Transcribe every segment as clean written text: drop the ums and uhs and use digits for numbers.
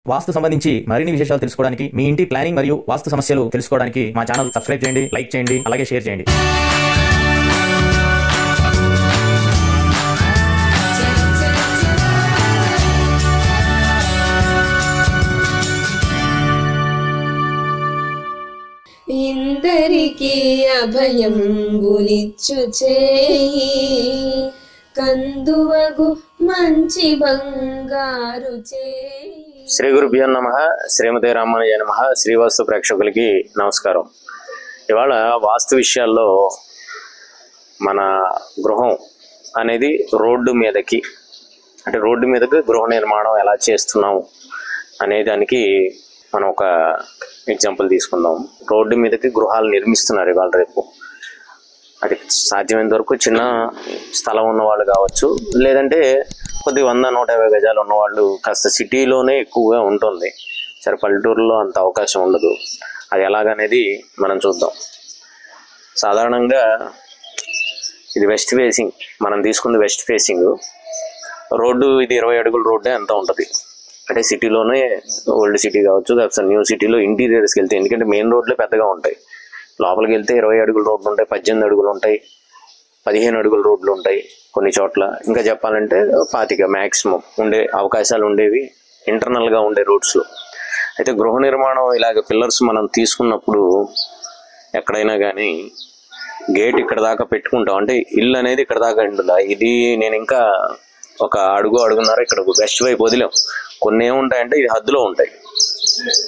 వాస్తు సంబంధించి మరిన్ని విశేషాలు తెలుసుకోవడానికి, మీ ఇంటి ప్లానింగ్ మరియు వాస్తు సమస్యలు తెలుసుకోవడానికి మా ఛానల్ సబ్స్క్రైబ్ చేయండి, లైక్ చేయండి, అలాగే షేర్ చేయండి. ఇందరికీ అభయంబులిచ్చు చేయి కందువగు మంచి బంగారు చేయి. శ్రీ గురుభ్యో నమః. శ్రీమతే రామానుజాయ నమః. శ్రీవాస్తు ప్రేక్షకులకి నమస్కారం. ఇవాళ వాస్తు విషయాల్లో మన గృహం అనేది రోడ్డు మీదకి గృహ నిర్మాణం ఎలా చేస్తున్నాము అనే దానికి మనం ఒక ఎగ్జాంపుల్ తీసుకుందాం. రోడ్డు మీదకి గృహాలు నిర్మిస్తున్నారు ఇవాళ రేపు. అది సాధ్యమైనంత వరకు చిన్న స్థలం ఉన్నవాళ్ళు కావచ్చు, లేదంటే కొద్ది 100-150 గజాలు ఉన్నవాళ్ళు. కాస్త సిటీలోనే ఎక్కువగా ఉంటుంది, సరే పల్లెటూరులో అంత అవకాశం ఉండదు. అది ఎలాగనేది మనం చూద్దాం. సాధారణంగా ఇది వెస్ట్ ఫేసింగ్, మనం తీసుకుంది వెస్ట్ ఫేసింగ్ రోడ్డు. ఇది 20 అడుగుల రోడ్డే అంతా ఉంటుంది. అంటే సిటీలోనే, ఓల్డ్ సిటీ కావచ్చు, కాస్త న్యూ సిటీలో ఇంటీరియర్స్కి వెళ్తే, ఎందుకంటే మెయిన్ రోడ్లే పెద్దగా ఉంటాయి. లోపలికి వెళ్తే 20 అడుగుల రోడ్లు ఉంటాయి, 18 అడుగులు ఉంటాయి, 15 అడుగుల రోడ్లు ఉంటాయి కొన్ని చోట్ల. ఇంకా చెప్పాలంటే 25 మ్యాక్సిమం ఉండే అవకాశాలు ఉండేవి ఇంటర్నల్గా ఉండే రోడ్స్లో. అయితే గృహ నిర్మాణం ఇలాగ పిల్లర్స్ మనం తీసుకున్నప్పుడు ఎక్కడైనా కానీ గేట్ ఇక్కడ దాకా పెట్టుకుంటాం. అంటే ఇల్లు అనేది ఇక్కడ దాకా ఉంటుందా, ఇది నేను ఇంకా ఒక అడుగున్నర ఇక్కడ వెస్ట్ వైపు వదిలేం. కొన్ని ఏముంటాయంటే ఇది హద్దులో ఉంటాయి,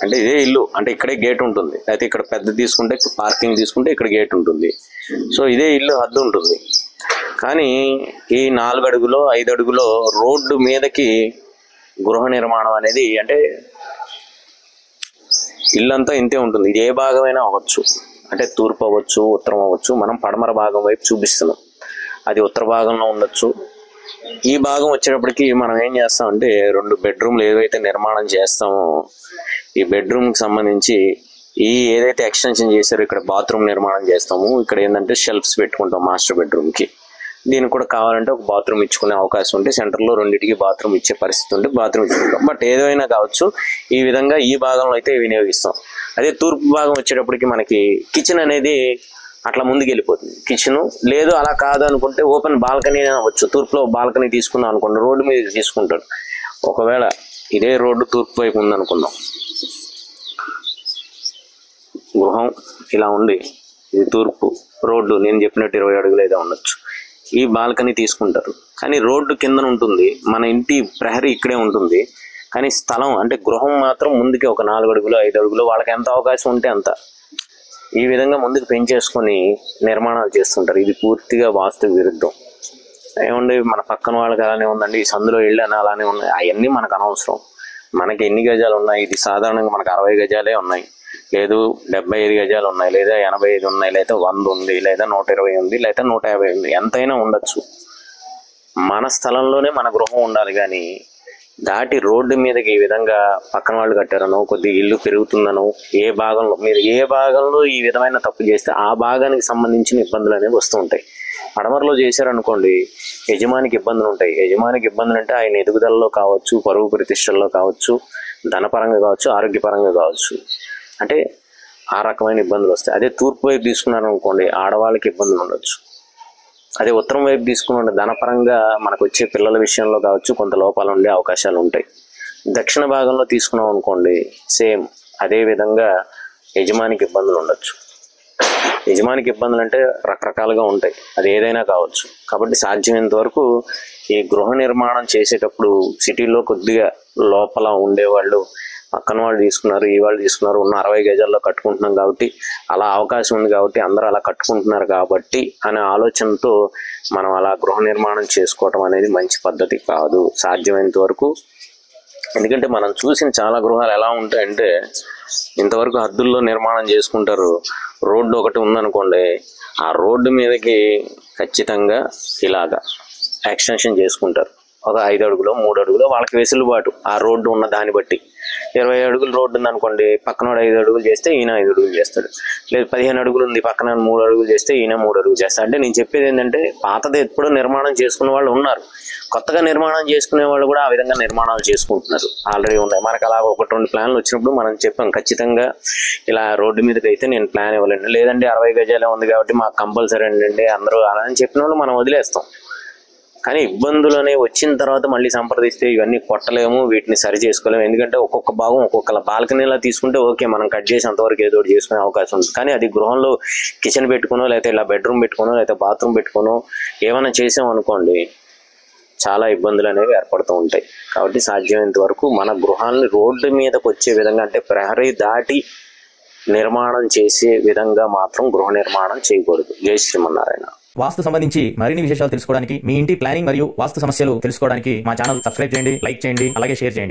అంటే ఇదే ఇల్లు, అంటే ఇక్కడే గేట్ ఉంటుంది. అయితే ఇక్కడ పెద్ద తీసుకుంటే, పార్కింగ్ తీసుకుంటే ఇక్కడ గేట్ ఉంటుంది. సో ఇదే ఇల్లు హద్దు ఉంటుంది. కానీ ఈ 4 అడుగులో 5 అడుగులో రోడ్డు మీదకి గృహ నిర్మాణం అనేది, అంటే ఇల్లంతా ఇంతే ఉంటుంది. ఇది ఏ భాగమైనా అవ్వచ్చు, అంటే తూర్పు అవ్వచ్చు, ఉత్తరం అవ్వచ్చు. మనం పడమర భాగం వైపు చూపిస్తున్నాం, అది ఉత్తర భాగంలో ఉండొచ్చు. ఈ భాగం వచ్చేటప్పటికి మనం ఏం చేస్తామంటే 2 బెడ్రూమ్లు ఏవైతే నిర్మాణం చేస్తామో, ఈ బెడ్రూమ్కి సంబంధించి ఏదైతే ఎక్స్టెన్షన్ చేశారో ఇక్కడ బాత్రూమ్ నిర్మాణం చేస్తాము. ఇక్కడ ఏంటంటే షెల్ఫ్స్ పెట్టుకుంటాం మాస్టర్ బెడ్రూమ్కి. దీనికి కూడా కావాలంటే ఒక బాత్రూమ్ ఇచ్చుకునే అవకాశం ఉంటే, సెంటర్లో 2టికి బాత్రూమ్ ఇచ్చే పరిస్థితి ఉంటే బాత్రూమ్ ఇచ్చుకుంటాం. బట్ ఏదైనా కావచ్చు, ఈ విధంగా ఈ భాగంలో అయితే వినియోగిస్తాం. అదే తూర్పు భాగం వచ్చేటప్పటికి మనకి కిచెన్ అనేది అట్లా ముందుకు వెళ్ళిపోతుంది. కిచెను లేదు, అలా కాదు అనుకుంటే ఓపెన్ బాల్కనీ అవ్వచ్చు. తూర్పులో బాల్కనీ తీసుకుందాం అనుకోండి, రోడ్డు మీద తీసుకుంటాడు. ఒకవేళ ఇదే రోడ్డు తూర్పు వైపు ఉందనుకుందాం, గృహం ఇలా ఉంది, ఇది తూర్పు రోడ్డు, నేను చెప్పినట్టు 20 అడుగులు ఏదో ఉండొచ్చు. ఈ బాల్కనీ తీసుకుంటారు, కానీ రోడ్డు కిందన ఉంటుంది, మన ఇంటి ప్రహరీ ఇక్కడే ఉంటుంది. కానీ స్థలం అంటే గృహం మాత్రం ముందుకి ఒక 4 అడుగులు 5 అడుగులు వాళ్ళకి ఎంత అవకాశం ఉంటే అంత ఈ విధంగా ముందుకు పెంచేసుకొని నిర్మాణాలు చేస్తుంటారు. ఇది పూర్తిగా వాస్తు విరుద్ధం. ఏముంది, మన పక్కన వాళ్ళకి అలానే ఉందండి, ఈ సందులో వెళ్ళని అలానే ఉన్నాయి, అవన్నీ మనకు అనవసరం. మనకి ఎన్ని గజాలు ఉన్నాయి, ఇది సాధారణంగా మనకు 60 గజాలే ఉన్నాయి, లేదు 75 గజాలు ఉన్నాయి, లేదా 85 ఉన్నాయి, లేదా 100 ఉంది, లేదా 120 ఉంది, లేదా 150 ఉంది, ఎంతైనా ఉండొచ్చు. మన స్థలంలోనే మన గృహం ఉండాలి. కానీ దాటి రోడ్డు మీదకి ఈ విధంగా పక్కన వాళ్ళు కట్టారనో, కొద్దిగా ఇల్లు పెరుగుతుందనో, మీరు ఏ భాగంలో ఈ విధమైన తప్పు చేస్తే ఆ భాగానికి సంబంధించిన ఇబ్బందులు అనేవి వస్తూ ఉంటాయి. పడమరలో చేశారనుకోండి, యజమానికి ఇబ్బందులు ఉంటాయి. యజమానికి ఇబ్బందులు అంటే ఆయన ఎదుగుదలలో కావచ్చు, పరువు ప్రతిష్టల్లో కావచ్చు, ధనపరంగా కావచ్చు, ఆరోగ్యపరంగా కావచ్చు, అంటే ఆ రకమైన ఇబ్బందులు వస్తాయి. అదే తూర్పు వైపు తీసుకున్నారనుకోండి, ఆడవాళ్ళకి ఇబ్బందులు ఉండొచ్చు. అదే ఉత్తరం వైపు తీసుకున్న ధనపరంగా మనకు వచ్చే పిల్లల విషయంలో కావచ్చు కొంత లోపాలు ఉండే అవకాశాలు ఉంటాయి. దక్షిణ భాగంలో తీసుకున్నాం అనుకోండి, సేమ్ అదే విధంగా యజమానికి ఇబ్బందులు ఉండొచ్చు. యజమానికి ఇబ్బందులు అంటే రకరకాలుగా ఉంటాయి, అది ఏదైనా కావచ్చు. కాబట్టి సాధ్యమైనంత వరకు ఈ గృహ నిర్మాణం చేసేటప్పుడు సిటీలో కొద్దిగా లోపల ఉండేవాళ్ళు, పక్కన వాళ్ళు తీసుకున్నారు, ఈ వాళ్ళు తీసుకున్నారు, ఉన్న 60 గజాల్లో కట్టుకుంటున్నాం కాబట్టి, అలా అవకాశం ఉంది కాబట్టి, అందరూ అలా కట్టుకుంటున్నారు కాబట్టి అనే ఆలోచనతో మనం అలా గృహ నిర్మాణం చేసుకోవటం అనేది మంచి పద్ధతి కాదు సాధ్యమైనంత వరకు. ఎందుకంటే మనం చూసిన చాలా గృహాలు ఎలా ఉంటాయంటే, ఇంతవరకు హద్దుల్లో నిర్మాణం చేసుకుంటారు. రోడ్డు ఒకటి ఉందనుకోండి, ఆ రోడ్డు మీదకి ఖచ్చితంగా ఇలాగా ఎక్స్టెన్షన్ చేసుకుంటారు. ఒక 5 అడుగులో 3 అడుగులో వాళ్ళకి వెసులుబాటు, ఆ రోడ్డు ఉన్న దాన్ని బట్టి. 20 అడుగులు రోడ్డు ఉంది అనుకోండి, పక్కన 5 అడుగులు చేస్తే ఈయన 5 అడుగులు చేస్తాడు. లేదు 15 అడుగులు ఉంది, పక్కన 3 అడుగులు చేస్తే ఈయన 3 అడుగులు చేస్తాడు. అంటే నేను చెప్పేది ఏంటంటే పాతది ఎప్పుడో నిర్మాణం చేసుకునే వాళ్ళు ఉన్నారు, కొత్తగా నిర్మాణం చేసుకునే వాళ్ళు కూడా ఆ విధంగా నిర్మాణాలు చేసుకుంటున్నారు, ఆల్రెడీ ఉన్నాయి. మనకు అలా 1-2 ప్లాన్లు వచ్చినప్పుడు మనం చెప్పాం ఖచ్చితంగా ఇలా రోడ్డు మీదకి అయితే నేను ప్లాన్ ఇవ్వలేండి, లేదండి 60 గజాలే ఉంది కాబట్టి మాకు కంపల్సరీ అండి అందరూ అలా అని చెప్పిన వాళ్ళు మనం వదిలేస్తాం. కానీ ఇబ్బందులు అనేవి వచ్చిన తర్వాత మళ్ళీ సంప్రదిస్తే ఇవన్నీ కొట్టలేము, వీటిని సరి చేసుకోలేము. ఎందుకంటే ఒక్కొక్క భాగం ఒక్కొక్క బాల్కనీలా తీసుకుంటే ఓకే, మనం కట్ చేసి అంతవరకు ఏదో ఒకటి చేసుకునే అవకాశం ఉంది. కానీ అది గృహంలో కిచెన్ పెట్టుకునో, లేకపోతే ఇలా బెడ్రూమ్ పెట్టుకునో, లేకపోతే బాత్రూమ్ పెట్టుకునో ఏమైనా చేసాం అనుకోండి, చాలా ఇబ్బందులు అనేవి ఏర్పడుతూ ఉంటాయి. కాబట్టి సాధ్యమైనంత వరకు మన గృహాన్ని రోడ్డు మీదకి వచ్చే విధంగా, అంటే ప్రహరీ దాటి నిర్మాణం చేసే విధంగా మాత్రం గృహ నిర్మాణం చేయకూడదు. జై శ్రీమన్నారాయణ. వాస్తు సంబంధించి మరిన్ని విశేషాలు తెలుసుకోవడానికి, మీ ఇంటి ప్లానింగ్ మరియు వాస్తు సమస్యలు తెలుసుకోవడానికి మా ఛానల్ సబ్స్క్రైబ్ చేయండి, లైక్ చేయండి, అలాగే షేర్ చేయండి.